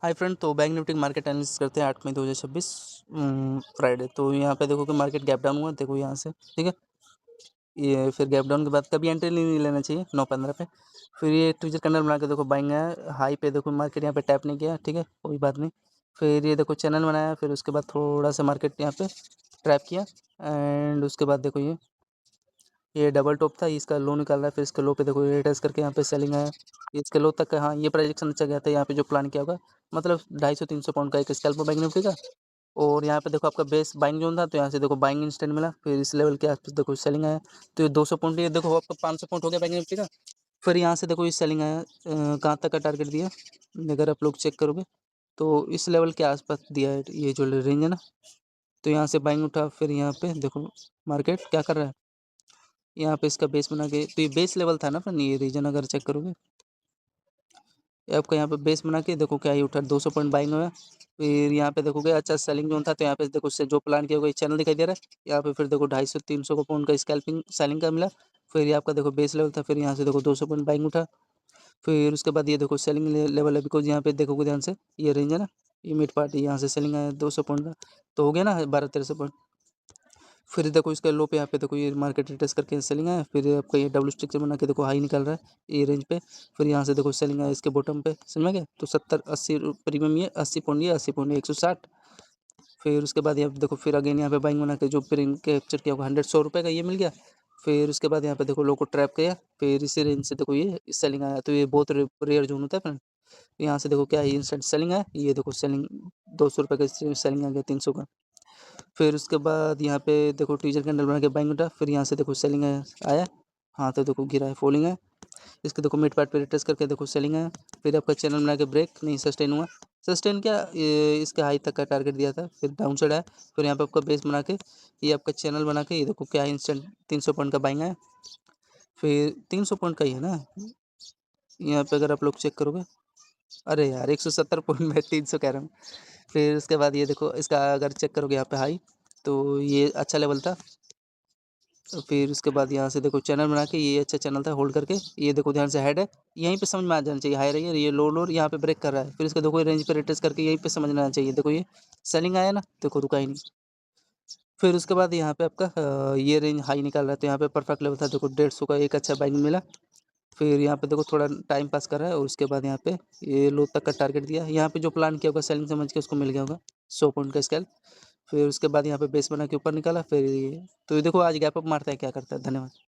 Hi friend, तो bank Nifty market analysis करते हैं 8 मई 2026 फ्राइडे। तो यहाँ पे देखो कि मार्केट गैप डाउन हुआ, देखो यहाँ से, ठीक है। ये फिर गैप डाउन के बाद कभी एंट्री नहीं लेना चाहिए 9:15 पे। फिर ये ट्विजर कैंडल बना के देखो बाइंग है, हाई पे देखो मार्केट यहाँ पे टैप नहीं किया, ठीक है, कोई बात नहीं। फिर ये देखो चैनल बनाया, फिर उसके बाद थोड़ा सा मार्केट यहाँ पे ट्रैप किया एंड उसके बाद देखो ये डबल टॉप था, इसका लो निकाल रहा है। फिर इसके लो पे देखो ये टेस्ट करके यहाँ पे सेलिंग आया, इसके लो तक का। हाँ, ये प्रोजेक्शन अच्छा गया था यहाँ पे जो प्लान किया होगा, मतलब 250-300 पॉइंट का एक स्कैल्प बैंक निफ्टी का। और यहाँ पे देखो आपका बेस बाइंग जोन था, तो यहाँ से देखो बाइंग इंस्टेंट मिला। फिर इस लेवल के आसपास देखो सेलिंग आया, तो ये 200 पॉइंट, ये देखो आपका 500 पॉइंट हो गया बैंक निफ्टी का। फिर यहाँ से देखो ये सेलिंग आया, कहाँ तक का टारगेट दिया अगर आप लोग चेक करोगे तो इस लेवल के आसपास दिया है, ये जो रेंज है ना। तो यहाँ से बाइंग उठा, फिर यहाँ पे देखो मार्केट क्या कर रहा है, यहाँ पे इसका बेस बना के, तो ये बेस लेवल था ना फ्रेंड, ये रीजन अगर चेक करोगे आपका यहाँ पे बेस बना के देखो क्या ही उठा, 200 पॉइंट बाइंग हुआ। फिर यहाँ पे देखोगे अच्छा सेलिंग जोन था, तो यहाँ पे देखो उससे जो प्लान किया होगा चैनल दिखाई दे रहा है यहाँ पे। फिर देखो 250-300 को पॉइंट का स्कैल्पिंग सेलिंग का मिला। फिर ये आपका देखो बेस लेवल था, फिर यहाँ से देखो 200 पॉइंट बाइंग उठा। फिर उसके बाद ये देखो सेलिंग लेवल है, बिकॉज यहाँ पे देखोगे ध्यान से ये रेंज है ना, ये मिड पार्ट, यहाँ से सेलिंग आया 200 पॉइंट का, तो हो गया ना 12-1300 पॉइंट। फिर देखो इसका लो पे यहाँ पे देखो ये मार्केट रिटेस्ट करके सेलिंग आया। फिर आपका ये डब्ल्यू स्ट्रक्चर बना के देखो हाई निकल रहा है ये रेंज पे। फिर यहाँ से देखो सेलिंग आया इसके बॉटम पे, समझ में गया। तो 70-80 प्रीमियम, ये 80 पॉइंट, ये 80 पॉइंट, 160। फिर उसके बाद यहाँ पे देखो फिर अगेन यहाँ पे बाइंग बना के जो प्रीमियम कैप्चर किया होगा 100 रुपये का, ये मिल गया। फिर उसके बाद यहाँ पे देखो लो को ट्रैप किया, फिर इसी रेंज से देखो ये सेलिंग आया। तो ये बहुत रेयर जोन होता है फ्रेंड। यहाँ से देखो क्या है, इंस्टेंट सेलिंग है, ये देखो सेलिंग 200 रुपये का सेलिंग आ गया 300 का। फिर उसके बाद यहाँ पे देखो टीजर कैंडल बना के बाइंग उठा, फिर यहाँ से देखो सेलिंग आया। हाँ, तो देखो गिरा है, फॉलिंग है। इसके देखो मिड पार्ट पे रिट्रेस करके देखो सेलिंग है। फिर आपका चैनल बना के ब्रेक नहीं सस्टेन हुआ, सस्टेन क्या, ये इसके हाई तक का टारगेट दिया था, फिर डाउन साइड आया। फिर यहाँ पे आपका बेस बना के, ये आपका चैनल बना के, ये देखो क्या इंस्टेंट 300 पॉइंट का बाइंग है। फिर 300 पॉइंट का ही है ना, यहाँ पे अगर आप लोग चेक करोगे, अरे यार 170 पॉइंट में 300 कह रहा हूँ। फिर उसके बाद ये देखो इसका अगर चेक करोगे यहाँ पे हाई, तो ये अच्छा लेवल था। तो फिर उसके बाद यहाँ से देखो चैनल बना के, ये अच्छा चैनल था होल्ड करके, ये देखो ध्यान से हेड है, यहीं पे समझ में आ जाना चाहिए, हाई रही है, ये लो लो यहाँ पे ब्रेक कर रहा है। फिर इसका देखो रेंज पे रिट्रेस करके यहीं पे समझना आना चाहिए, देखो ये सेलिंग आया ना, देखो रुका ही नहीं। फिर उसके बाद यहाँ पे आपका ये रेंज हाई निकाल रहा है, तो यहाँ पे परफेक्ट लेवल था, देखो 150 का एक अच्छा बाइंग मिला। फिर यहाँ पे देखो थोड़ा टाइम पास कर रहा है, और उसके बाद यहाँ पे ये लो तक का टारगेट दिया, यहाँ पे जो प्लान किया होगा सेलिंग समझ के उसको मिल गया होगा 100 पॉइंट का स्केल। फिर उसके बाद यहाँ पे बेस बना के ऊपर निकाला, फिर तो ये देखो आज गैप अप मारता है, क्या करता है। धन्यवाद।